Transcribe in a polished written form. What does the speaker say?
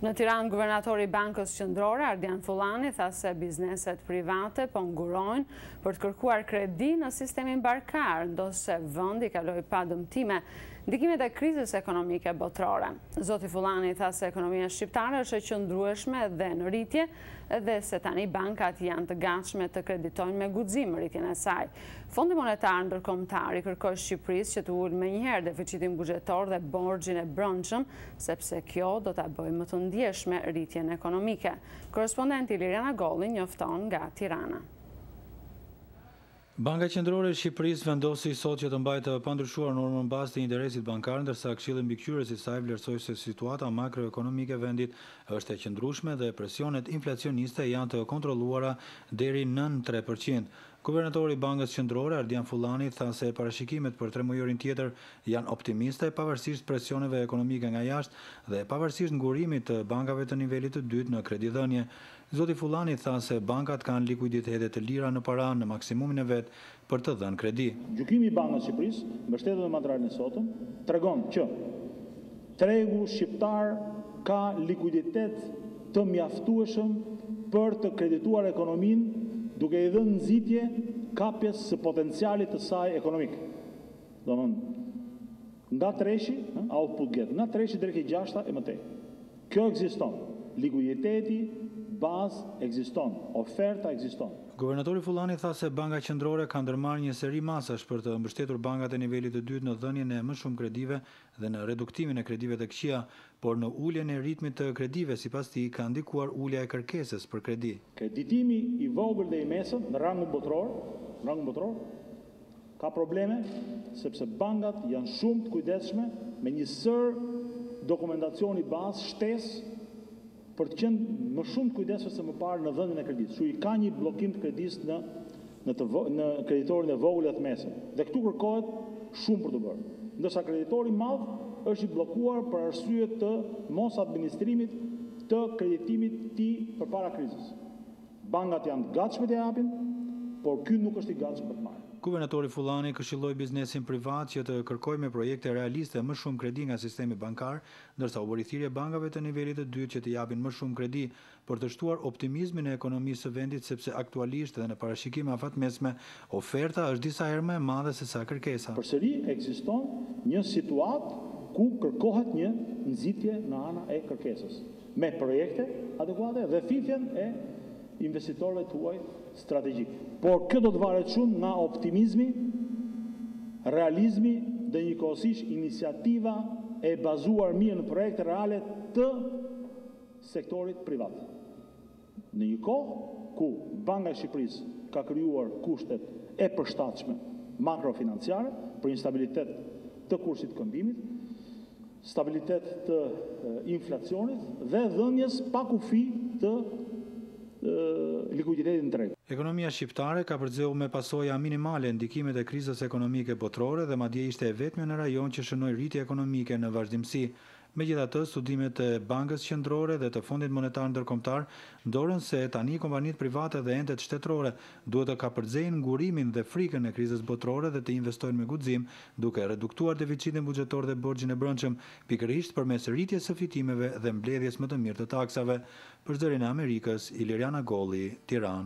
Në Tiranë, guvernatori i Bankës Qendrore, Ardian Fullani, tha se bizneset private po ngurojnë për të kërkuar kredi në sistemin bankar, ndosë vendi kaloi pa dëmtime ndikimet e krizës ekonomike botërore. Zoti Fullani tha se ekonomia shqiptare është e qëndrueshme dhe në rritje dhe se tani bankat janë të gatshme të kreditojnë me guxim rritjen e saj. Fondi Monetar Ndërkombëtar i kërkoi Shqipërisë që të ulë menjëherë deficitin buxhetor dhe borxhin e brendshëm, sepse kjo do ta bëjë më të ndjeshme rritjen ekonomike. Korrespondenti Liriana Golli njofton nga Tirana. Banka Qendrore e Shqipërisë vendosi sot që të mbajë të pandryshuar normën bazë të interesit bankar, ndërsa Këshilli Mbikëqyrës i saj vlerësoi se situata makroekonomike e vendit është e qëndrueshme dhe presionet inflacioniste janë të kontrolluara deri nën 3%. Guvernatori i Bankës Qendrore, Ardian Fullani, tha se parashikimet për tremujorin tjetër janë optimiste pavarësisht presioneve ekonomike nga jashtë dhe pavarësisht ngurimit të bankave të nivelit të dytë në kredidhënie. Zoti Fullani tha se bankat kanë likuiditete të lira në para në maksimumin e vet për të dhënë kredi. Gjykimi i Bankës së Shqipërisë, mbështetur në materialin e sotëm, tregon që tregu shqiptar ka likuiditet të mjaftueshëm për të kredituar ekonominë, duke i dhënë nxitje kapjes së potencialit të saj ekonomik. Domthonë, nga treshi, output get, nga treshi deri ke 6 e mëtej. Kjo ekziston. Likuiditeti, bazë ekziston, oferta ekziston. Guvernatori Fullani tha se Banka Qendrore ka ndërmarrë një seri masash për të mbështetur bankat e nivelit të dytë në dhënien e më shumë kredive dhe në reduktimin e kredive të këqija, por në uljen e ritmit të kredive sipas tij ka ndikuar ulja e kërkesës për kredi. Kreditimi i vogël dhe i mesëm në rangun botror ka probleme sepse bankat janë shumë të kujdesshme me një sër dokumentacioni bazë shtesë për të qenë më shumë të kujdesshme se më parë në dhënien e kredit. Kështu i ka një bllokim të kredisë në kreditorin e vogël dhe të mesëm. Dhe këtu kërkohet shumë për të bërë. Ndërsa kreditori i madh është i bllokuar për arsye të mos administrimit të kreditimit të tij përpara krizës. Bankat janë të gatshme të japin, por ky nuk është i gatshëm për të marrë. Guvernatori Fullani këshilloi biznesin privat që të kërkojë me projekte realiste më shumë kredi nga sistemi bankar, ndërsa u bëri thirrje bankave të nivelit të dytë që të japin më shumë kredi për të shtuar optimizmin e ekonomisë së vendit, sepse aktualisht dhe në parashikime afatmesme oferta është disa herë më e madhe se sa kërkesa. Përsëri ekziston një situatë ku kërkohet një nxitje në ana e kërkesës, me projekte adekuate dhe thithjen e investitorëve tuaj strategjik. Por kjo do të varet shumë nga optimizmi, realizmi dhe njëkohësisht iniciativa e bazuar mirë në projekte reale të sektorit privat. Në një kohë ku Banka e Shqipërisë ka krijuar kushtet e përshtatshme makrofinanciare për instabilitet të kursit të këmbimit, stabilitet të inflacionit dhe dhënjes pa kufi të likuiditetin treg. Ekonomia shqiptare ka përzeuar me pasoja minimale ndikimet e krizës ekonomike botërore dhe madje ishte e vetmja në rajon që shënoi rritje ekonomike në vazhdimsi. Megjithatë, studimet e Bankës Qendrore dhe të Fondit Monetar Ndërkombëtar ndorën se tani kompanitë private dhe entet shtetërore duhet të kapërcejnë ngurimin dhe frikën e krizës botërore dhe të investojnë me guxim, duke reduktuar deficitin buxhetor dhe borxhin e brendshëm, pikërisht përmes rritjes së fitimeve dhe mbledhjes më të mirë të taksave. Për Zërin e Amerikës, Liriana Golli, Tiranë.